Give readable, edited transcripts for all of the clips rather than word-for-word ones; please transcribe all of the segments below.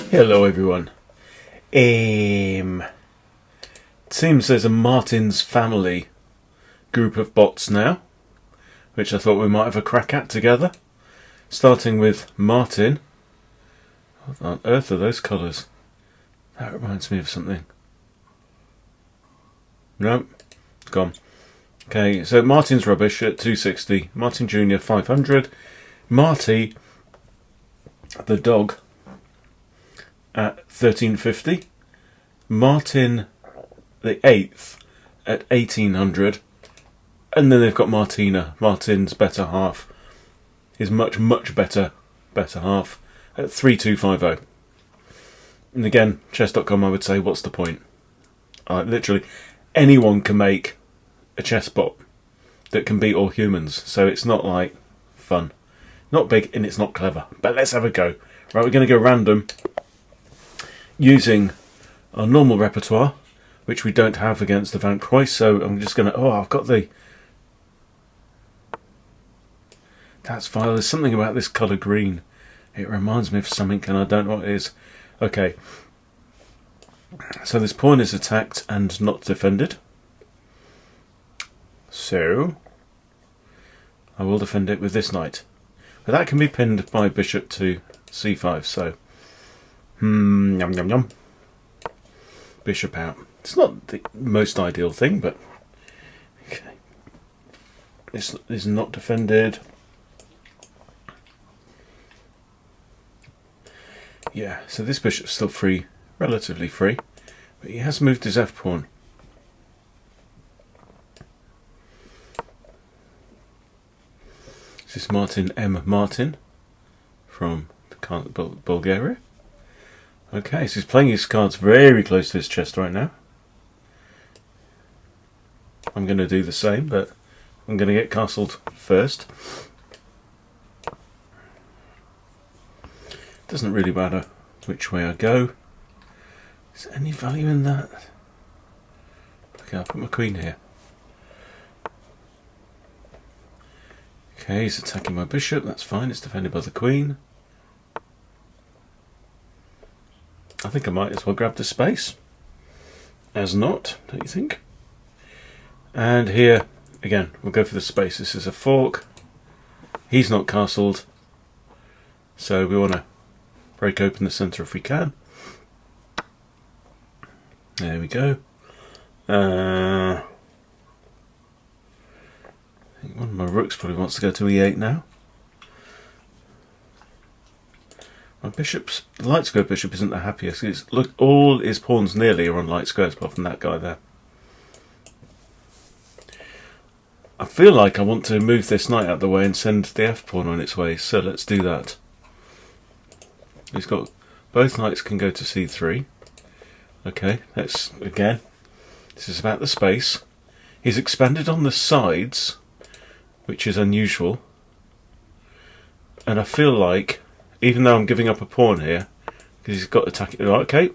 Hello everyone. It seems there's a Martin's family group of bots now, which I thought we might have a crack at together. Starting with Martin. What on earth are those colours? That reminds me of something. Nope, it's gone. Okay, so Martin's rubbish at 260, Martin Jr. 500, Marty, the dog, at 1350, Martin the 8th at 1800, and then they've got Martina, Martin's better half, his much better half, at 3250. And again, chess.com, I would say, what's the point? Literally, anyone can make a chess bot that can beat all humans, so it's not like fun. Not big and it's not clever, but let's have a go. Right, we're going to go random using our normal repertoire, which we don't have against the Van Croix, so I'm just going to... Oh, I've got the... That's fine. There's something about this colour green. It reminds me of something and I don't know what it is. Okay. So this pawn is attacked and not defended. So I will defend it with this knight. But that can be pinned by bishop to c5, so... yum yum yum. Bishop out. It's not the most ideal thing, but... Okay. This is not defended. Yeah, so this bishop's still free, relatively free, but he has moved his f-pawn. This is Martin M. Martin from Bulgaria. Okay, so he's playing his cards very close to his chest right now. I'm going to do the same, but I'm going to get castled first. Doesn't really matter which way I go. Is there any value in that? Okay, I'll put my queen here. Okay, he's attacking my bishop, that's fine, it's defended by the queen. I think I might as well grab the space. As not, don't you think? And here, again, we'll go for the space. This is a fork. He's not castled, so we want to break open the centre if we can. There we go. I think one of my rooks probably wants to go to e8 now. My bishop's, the light square bishop isn't the happiest. Look, all his pawns nearly are on light squares apart from that guy there. I feel like I want to move this knight out of the way and send the f-pawn on its way, so let's do that. He's got, both knights can go to c3. Okay, let's, again, this is about the space. He's expanded on the sides, which is unusual. And I feel like, even though I'm giving up a pawn here, because he's got to attack it, okay.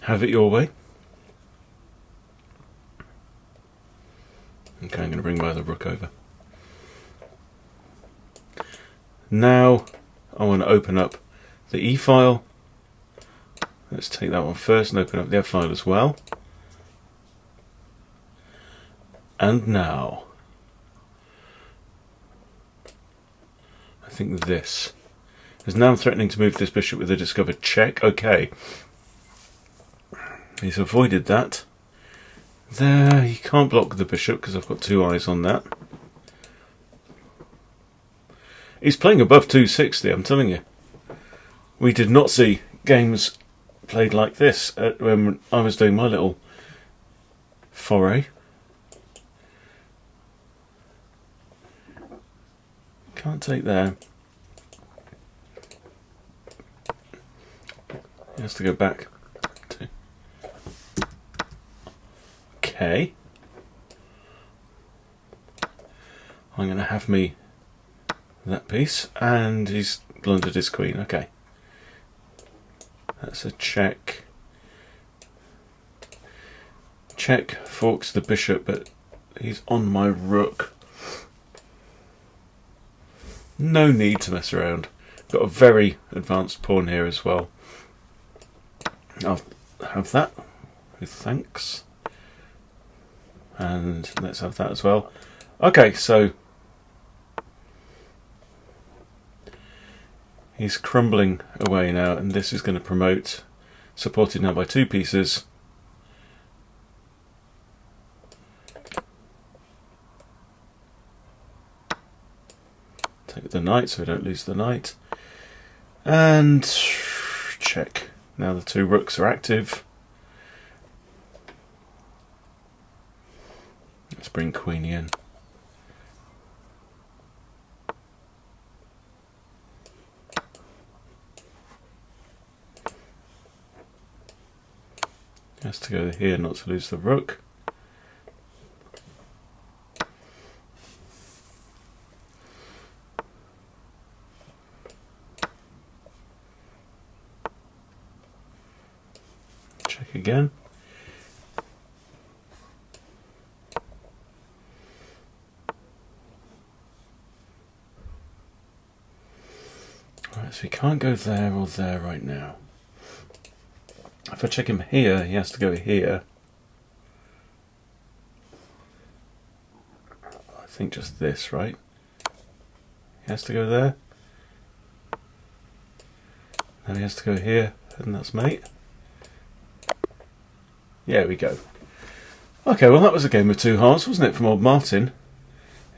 Have it your way. Okay, I'm going to bring my other rook over. Now, I want to open up the E file. Let's take that one first and open up the F file as well. And now, I think this. Because now I'm threatening to move this bishop with a discovered check. Okay. He's avoided that. There, he can't block the bishop because I've got two eyes on that. He's playing above 260, I'm telling you. We did not see games played like this when I was doing my little foray. Can't take there. He has to go back. Okay. I'm going to have me that piece, and he's blundered his queen. Okay. That's a check. Check forks the bishop, but he's on my rook. No need to mess around. Got a very advanced pawn here as well. I'll have that with thanks. And let's have that as well. Okay, so he's crumbling away now, and this is going to promote, supported now by 2 pieces. Take the knight so we don't lose the knight. And check. Now the 2 rooks are active. Let's bring queen in. Has to go here not to lose the rook. Check again. Right, so he can't go there or there right now. If I check him here, he has to go here. I think just this, right? He has to go there. Now he has to go here, and that's mate. Yeah, we go. Okay, well that was a game of 2 halves, wasn't it, from old Martin?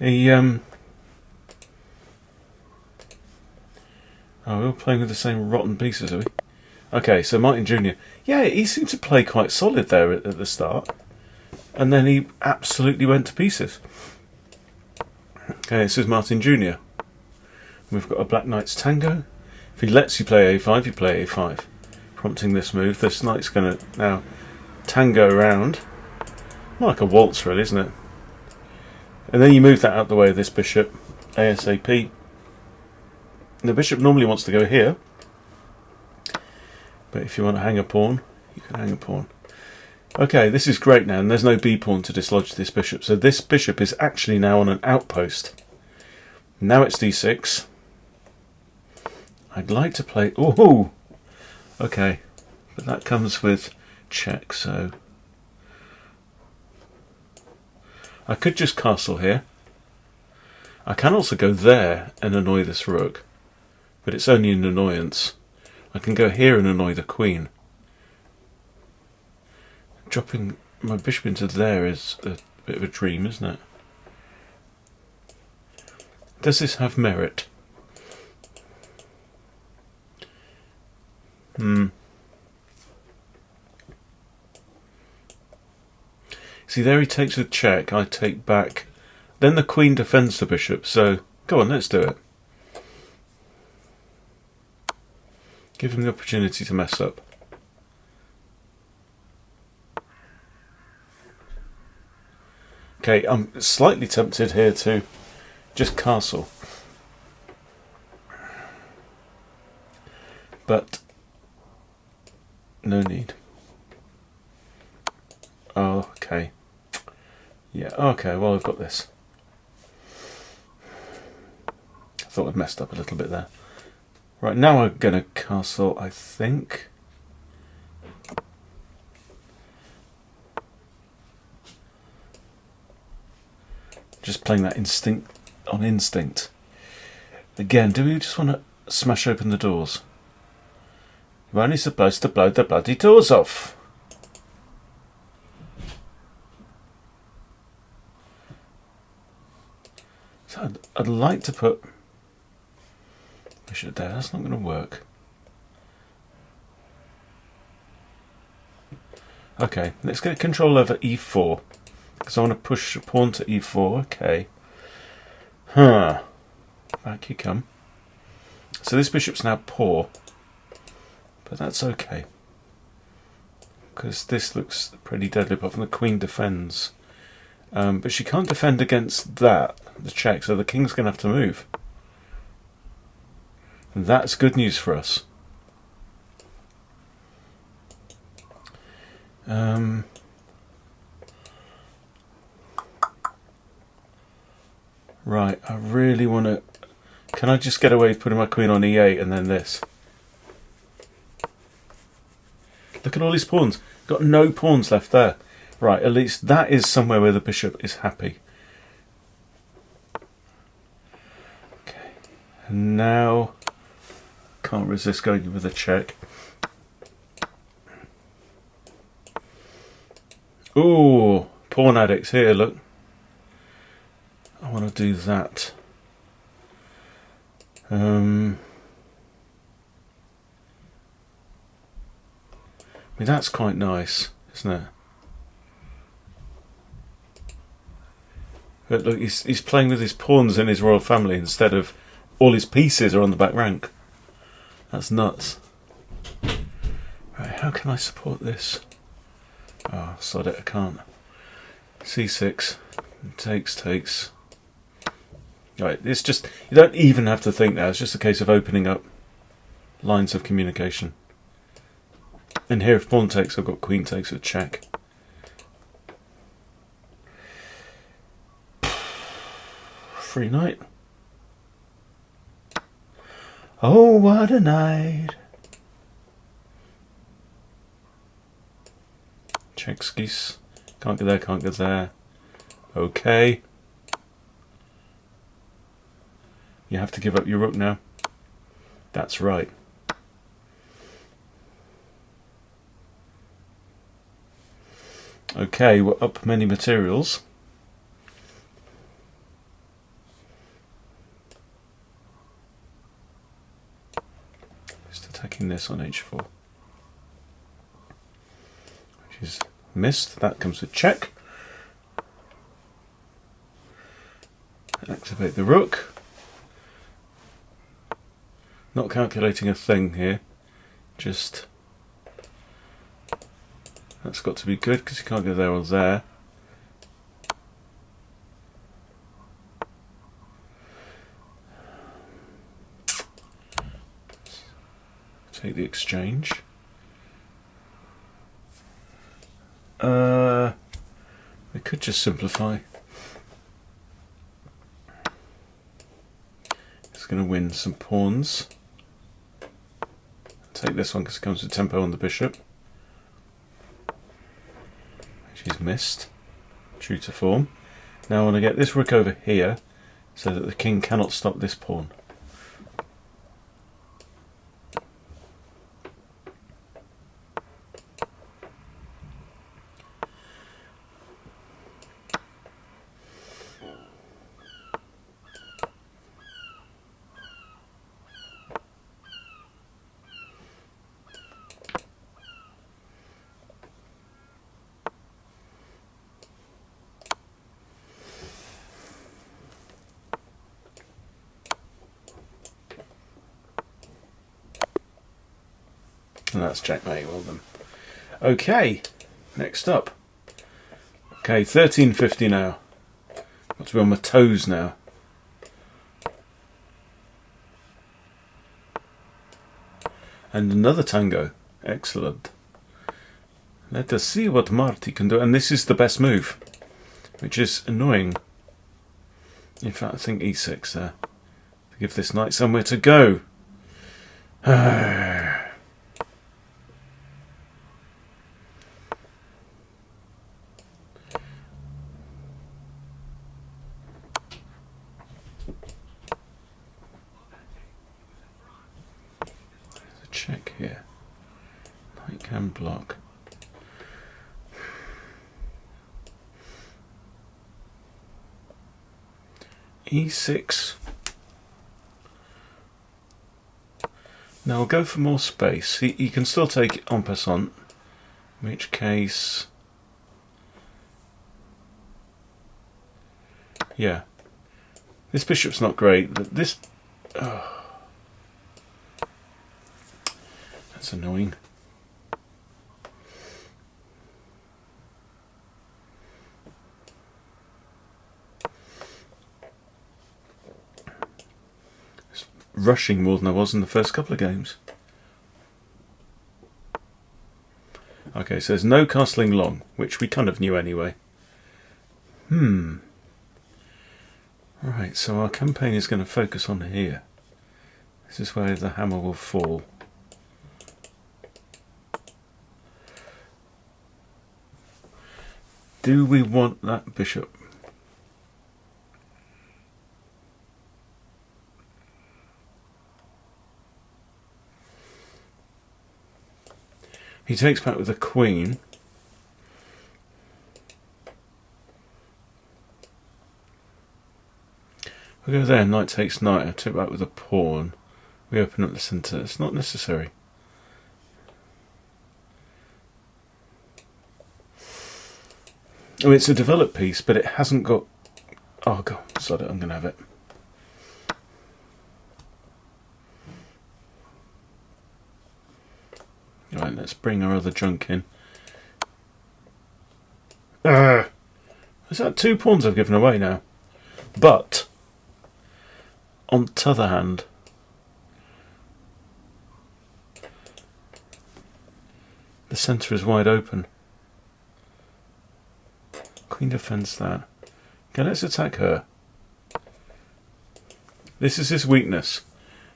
He, Oh, we're all playing with the same rotten pieces, are we? Okay, so Martin Jr. Yeah, he seemed to play quite solid there at the start. And then he absolutely went to pieces. Okay, this is Martin Jr. We've got a Black Knight's Tango. If he lets you play A5, you play A5. Prompting this move. This knight's going to now tango around. More like a waltz, really, isn't it? And then you move that out the way of this bishop, ASAP. The bishop normally wants to go here. But if you want to hang a pawn, you can hang a pawn. Okay, this is great now, and there's no b pawn to dislodge this bishop. So this bishop is actually now on an outpost. Now it's d6. I'd like to play... Oh! Okay, but that comes with check, so... I could just castle here. I can also go there and annoy this rook. But it's only an annoyance. I can go here and annoy the queen. Dropping my bishop into there is a bit of a dream, isn't it? Does this have merit? See, there he takes with check, I take back. Then the queen defends the bishop, so go on, let's do it. Give him the opportunity to mess up. Okay, I'm slightly tempted here to just castle. But no need. Oh, okay. Yeah, okay, well I've got this. I thought I'd messed up a little bit there. Right, now we're going to castle, I think. Just playing that instinct on instinct. Again, do we just want to smash open the doors? We're only supposed to blow the bloody doors off. So I'd like to put... bishop there, that's not going to work. Okay, let's get control over e4. Because I want to push a pawn to e4, okay. Huh. Back you come. So this bishop's now poor. But that's okay. Because this looks pretty deadly, apart from the queen defends. But she can't defend against that, the check, so the king's going to have to move. And that's good news for us. Right, I really want to Can I just get away with putting my queen on e8 and then this? Look at all these pawns. Got no pawns left there. Right, at least that is somewhere where the bishop is happy. Okay, and now can't resist going with a check. Ooh, pawn addicts here, look. I want to do that. I mean, that's quite nice, isn't it? But look, he's playing with his pawns in his royal family instead of all his pieces are on the back rank. That's nuts. Right, how can I support this? Oh, sod it, I can't. C6, takes. Right, it's just, you don't even have to think now, it's just a case of opening up lines of communication. And here, if pawn takes, I've got queen takes a check. Free knight. Oh, what a night. Check skis. Can't go there, can't go there. Okay. You have to give up your rook now. That's right. Okay, we're up many materials. Just attacking this on h4. Which is missed. That comes with check. Activate the rook. Not calculating a thing here. Just... that's got to be good because you can't go there or there. Take the exchange. We could just simplify. It's going to win some pawns. Take this one because it comes with tempo on the bishop. She's missed. True to form. Now I want to get this rook over here so that the king cannot stop this pawn. And that's checkmate, well done. Okay, next up. Okay, 1350 now. Got to be on my toes now. And another tango. Excellent. Let us see what Marty can do. And this is the best move, which is annoying. In fact, I think e6 there. To give this knight somewhere to go. Check here. Knight can block. E6. Now we'll go for more space. He can still take en passant, in which case... yeah. This bishop's not great. This... oh. That's annoying. It's rushing more than I was in the first couple of games. Okay, so there's no castling long, which we kind of knew anyway. Right, so our campaign is going to focus on here. This is where the hammer will fall. Do we want that bishop? He takes back with the queen. We go there, knight takes knight. I take back with a pawn. We open up the centre. It's not necessary. I mean, it's a developed piece, but it hasn't got... Oh, God, sod it, I'm going to have it. Right, let's bring our other junk in. Is that 2 pawns I've given away now? But, on the other hand, the centre is wide open. Queen defends that. Okay, let's attack her. This is his weakness.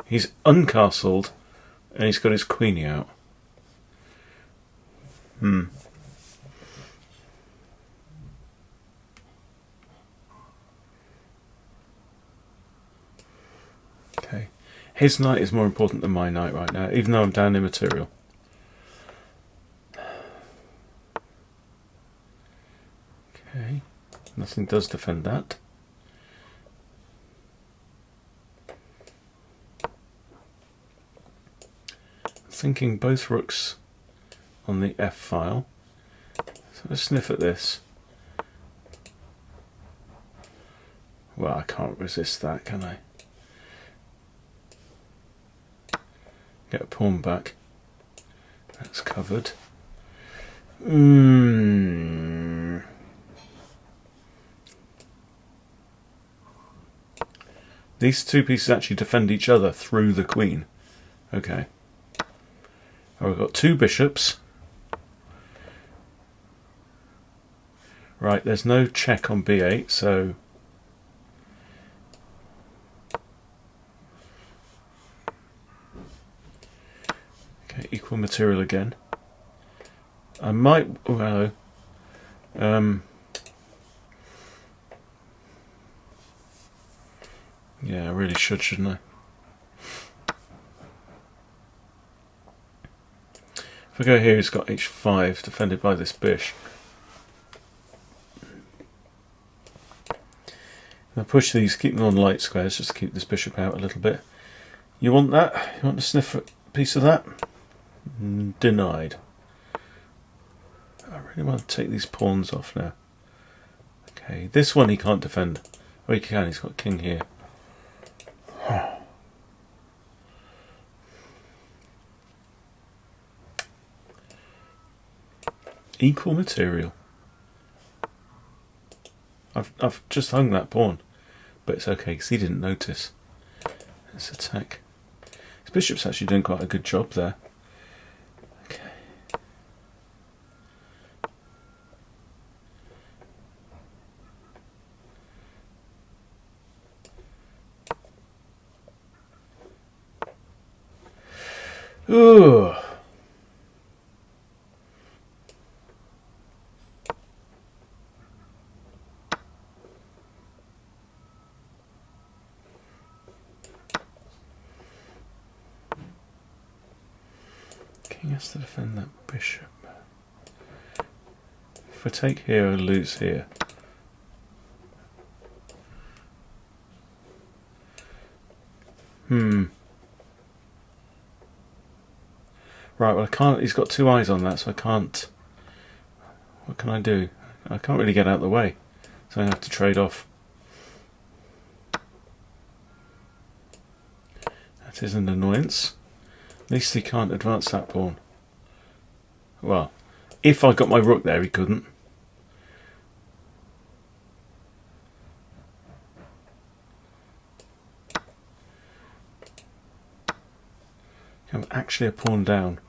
He's uncastled and he's got his queenie out. Okay. His knight is more important than my knight right now, even though I'm down in material. Okay. Nothing does defend that. Thinking both rooks on the F file. So let's sniff at this. Well, I can't resist that, can I? Get a pawn back. That's covered. These 2 pieces actually defend each other through the queen. Okay. Oh, we've got 2 bishops. Right, there's no check on b8, so... Okay, equal material again. I might... Oh, hello. Yeah, I really should, shouldn't I? If I go here, he's got h5, defended by this bishop. I'll push these, keep them on light squares, just to keep this bishop out a little bit. You want that? You want to sniff a piece of that? Denied. I really want to take these pawns off now. Okay, this one he can't defend. Oh, he can, he's got king here. Equal material. I've just hung that pawn, but it's okay because he didn't notice. Let's attack. His bishop's actually doing quite a good job there. Okay. Ooh. King has to defend that bishop. If I take here, I lose here. Right, well I can't, he's got 2 eyes on that, so I can't... What can I do? I can't really get out of the way, so I have to trade off. That is an annoyance. At least he can't advance that pawn. Well, if I got my rook there, he couldn't. I'm actually a pawn down.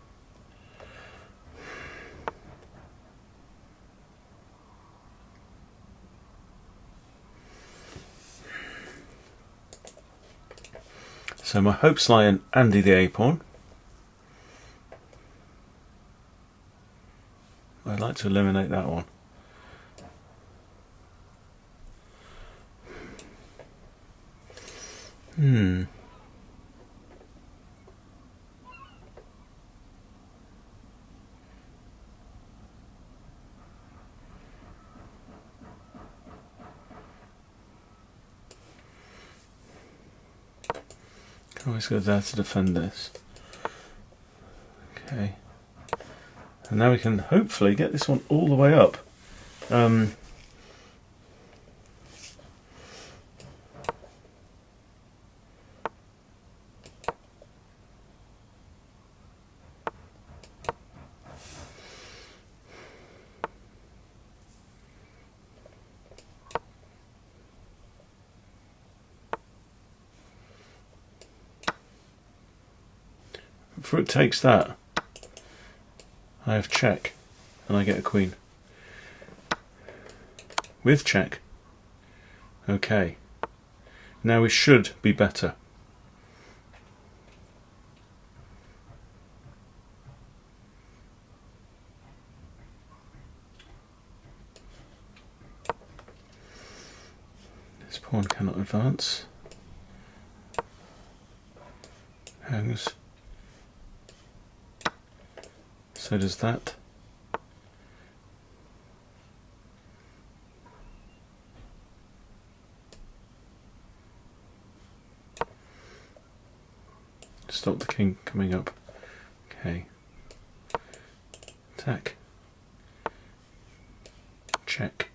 So my Hope's Lion, Andy the A-pawn. I'd like to eliminate that one. Always go there to defend this. Okay. And now we can hopefully get this one all the way up. Before it takes that, I have check, and I get a queen. With check. Okay. Now we should be better. This pawn cannot advance. Hangs. So does that. Stop the king coming up. Okay. Attack. Check.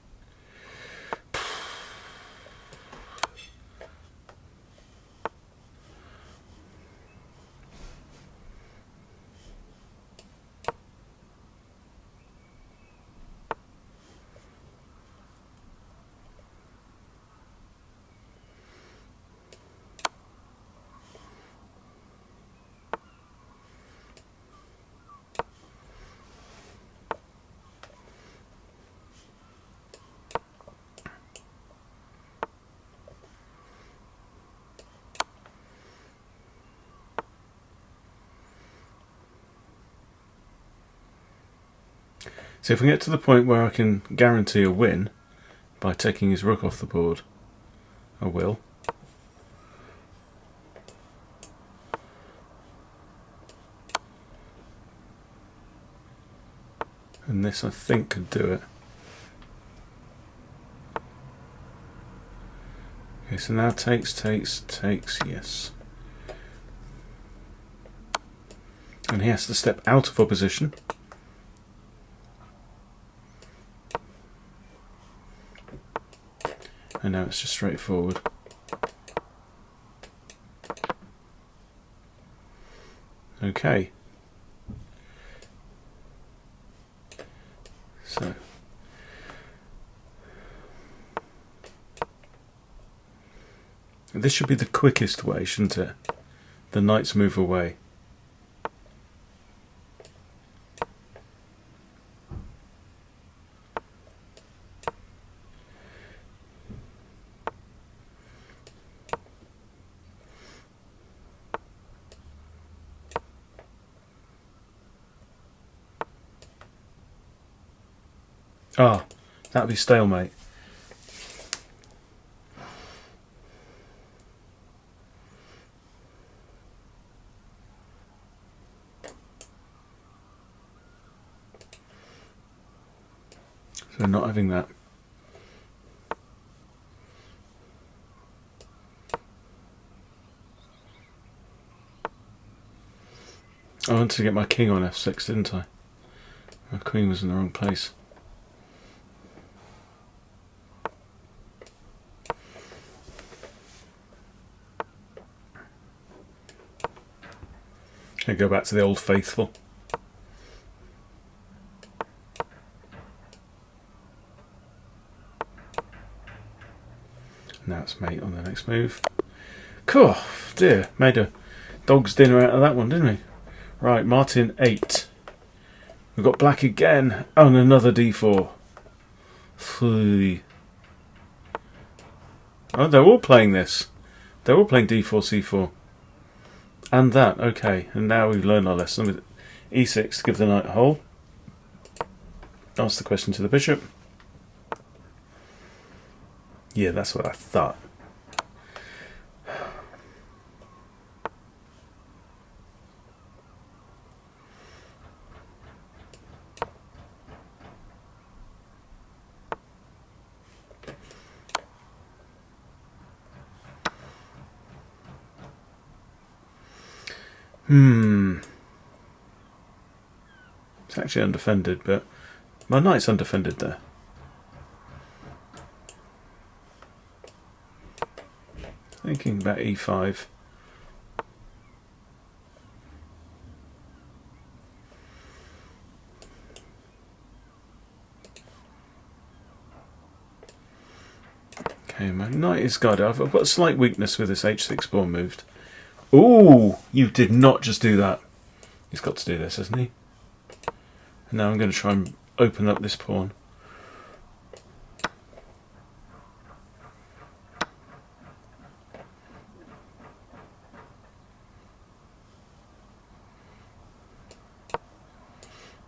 So if we get to the point where I can guarantee a win by taking his rook off the board, I will. And this I think could do it. Okay, so now takes, yes. And he has to step out of opposition. And now it's just straightforward. Okay. So. This should be the quickest way, shouldn't it? The knights move away. Ah, that'd be stalemate. So not having that. I wanted to get my king on f6, didn't I? My queen was in the wrong place. I go back to the old faithful. Now it's mate on the next move. Cool, dear, made a dog's dinner out of that one, didn't we? Right, Martin VIII. We've got black again, and another d4. Phooey. Oh, they're all playing this. They're all playing d4, c4. And that, okay. And now we've learned our lesson with e6 to give the knight a hole. Ask the question to the bishop. Yeah, that's what I thought. It's actually undefended, but my knight's undefended there. Thinking about e5. Okay, my knight is guarded. I've got a slight weakness with this h6 pawn moved. Ooh, you did not just do that. He's got to do this, hasn't he? And now I'm going to try and open up this pawn.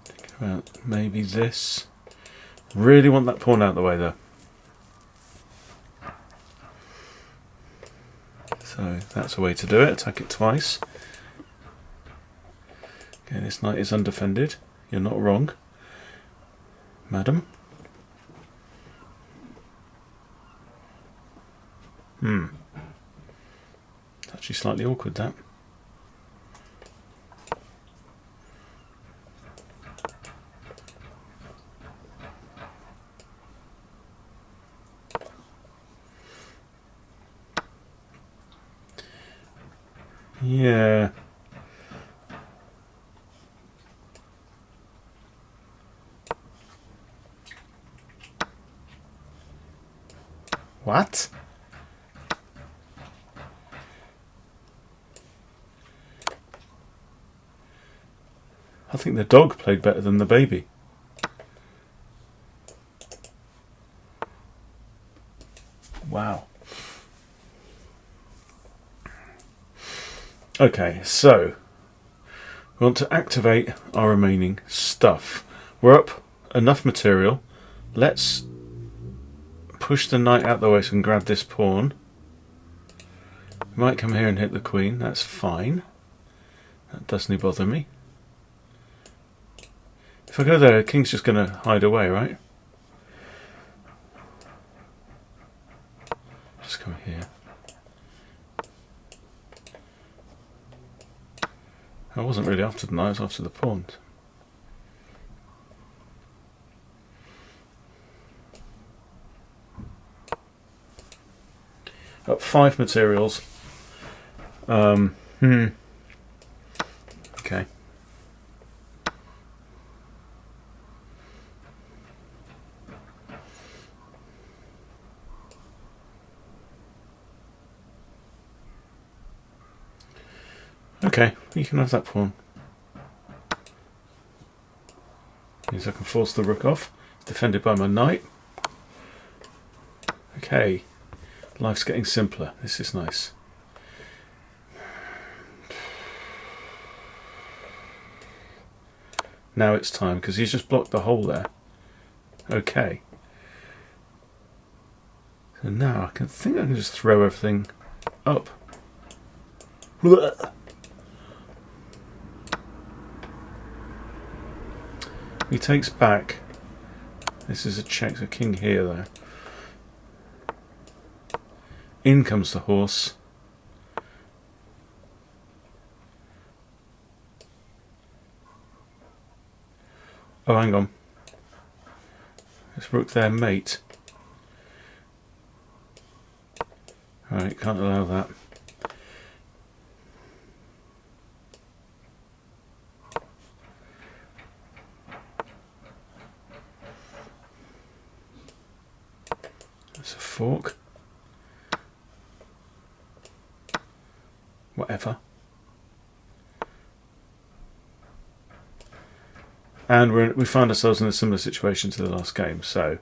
Think about maybe this. Really want that pawn out of the way though. So that's a way to do it. Attack it twice. Okay, this knight is undefended. You're not wrong, madam. It's actually slightly awkward, that. Yeah. What? I think the dog played better than the baby. Wow. Okay, so we want to activate our remaining stuff. We're up enough material. Let's push the knight out the way so we can grab this pawn. We might come here and hit the queen, that's fine. That doesn't bother me. If I go there, the king's just going to hide away, right? Just come here. I wasn't really after the knight, I was after the pawns. Up 5 materials. Okay. Okay, you can have that pawn. Means I can force the rook off. It's defended by my knight. Okay. Life's getting simpler. This is nice. Now it's time, because he's just blocked the hole there. Okay. So now I think I can just throw everything up. He takes back. This is a check, so king here though. In comes the horse. Oh, hang on. This rook there, mate. Alright, can't allow that. That's a fork. Whatever. And we find ourselves in a similar situation to the last game, so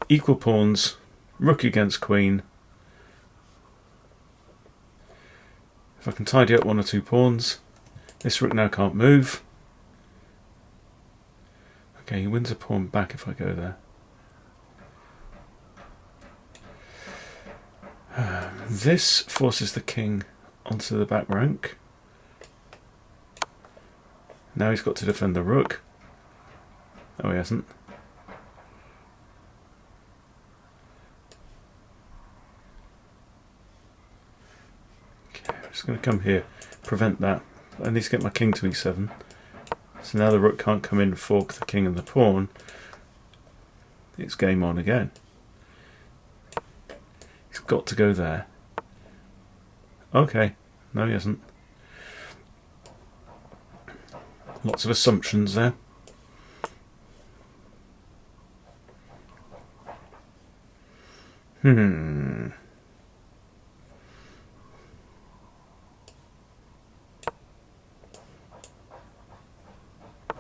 equal pawns, Rook against queen. If I can tidy up one or two pawns. This rook now can't move. Okay, he wins a pawn back if I go there. This forces the king onto the back rank. Now he's got to defend the rook. Oh, he hasn't. Okay, I'm just going to come here, prevent that. I need to get my king to e7. So now the rook can't come in and fork the king and the pawn. It's game on again. He's got to go there. Okay, no he hasn't. Lots of assumptions there.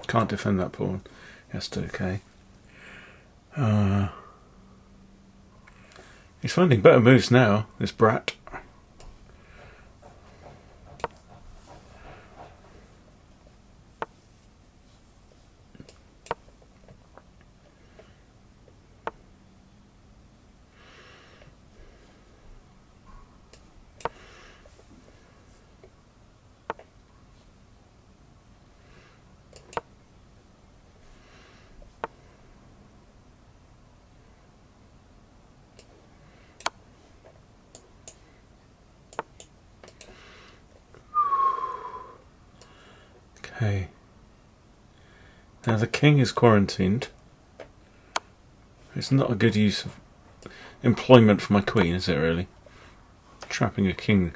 Can't defend that pawn. Has to, okay. He's finding better moves now, this brat. Okay. Now the king is quarantined. It's not a good use of employment for my queen, is it really? Trapping a king.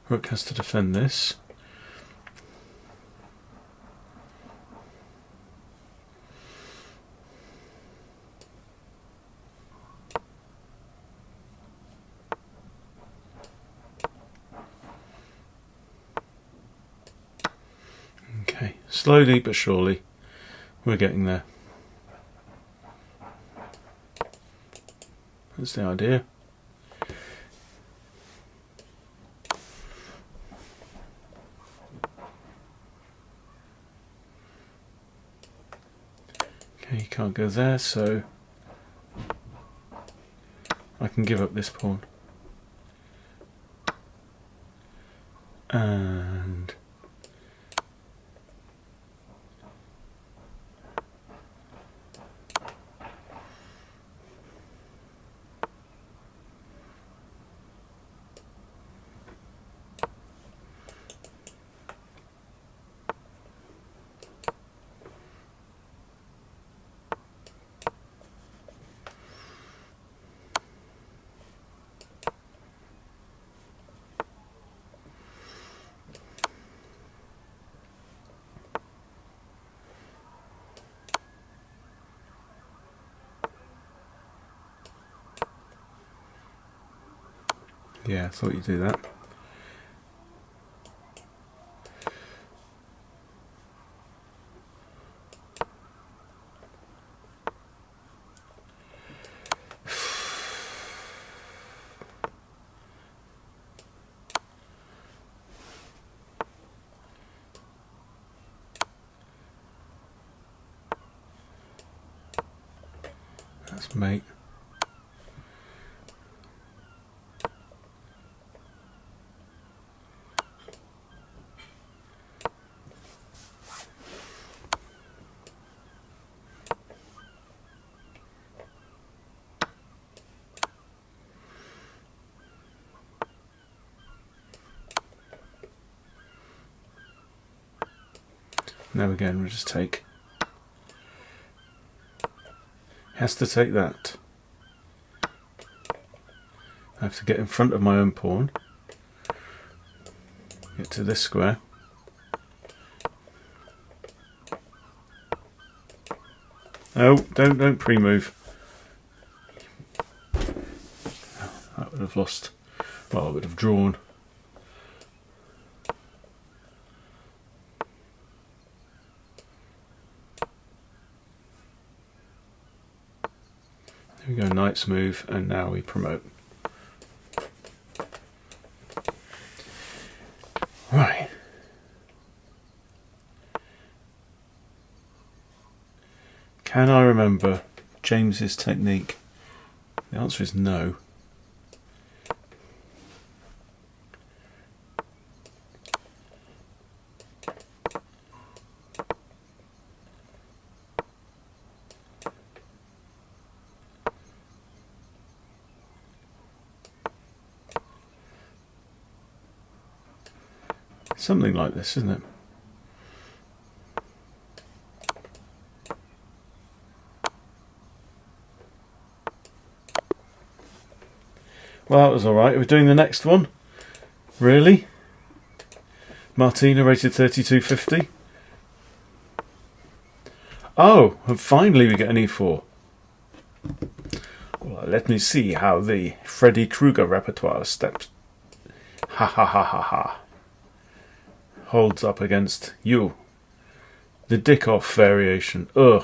Rook has to defend this. Okay, slowly but surely we're getting there. That's the idea. Okay, you can't go there, so I can give up this pawn. And yeah, I thought you'd do that. That's mate. Now again, we'll just take. Has to take that. I have to get in front of my own pawn. Get to this square. Oh, don't pre-move. That would have lost. Well, I would have drawn. There we go, knight's move, and now we promote. Right. Can I remember James's technique? The answer is no. Something like this, isn't it? Well, that was alright. We're doing the next one. Really? Martina rated 3250. Oh, and finally we get an E4. Well, let me see how the Freddy Krueger repertoire steps. Ha ha ha ha ha. Holds up against you. The dick off variation. Ugh.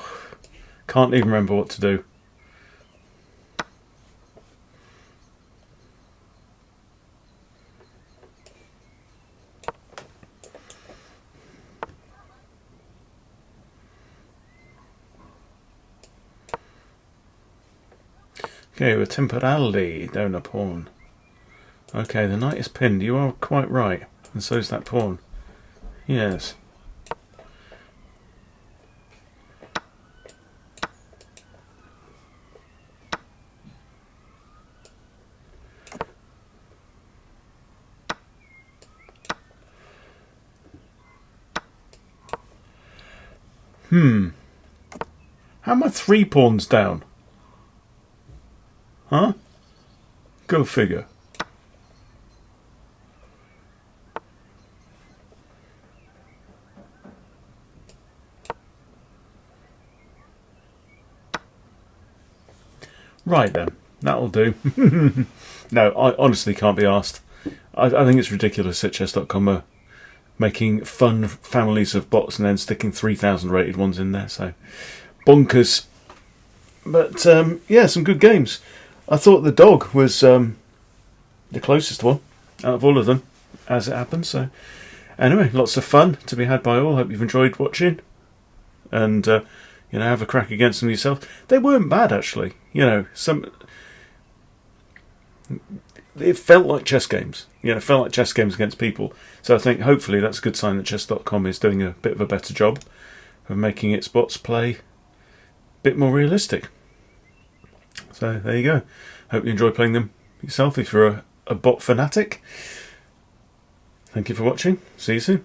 Can't even remember what to do. Okay, with temporality down a pawn. Okay, the knight is pinned. You are quite right. And so is that pawn. Yes. How am I 3 pawns down? Huh? Go figure. Right then, that'll do. No, I honestly can't be asked. I think it's ridiculous that chess.com are making fun families of bots and then sticking 3,000 rated ones in there, so bonkers. But yeah, some good games. I thought the dog was the closest one out of all of them, as it happens. So anyway, lots of fun to be had by all. Hope you've enjoyed watching, and have a crack against them yourself. They weren't bad, actually. It felt like chess games. It felt like chess games against people. So I think hopefully that's a good sign that chess.com is doing a bit of a better job of making its bots play a bit more realistic. So there you go. Hope you enjoy playing them yourself if you're a bot fanatic. Thank you for watching. See you soon.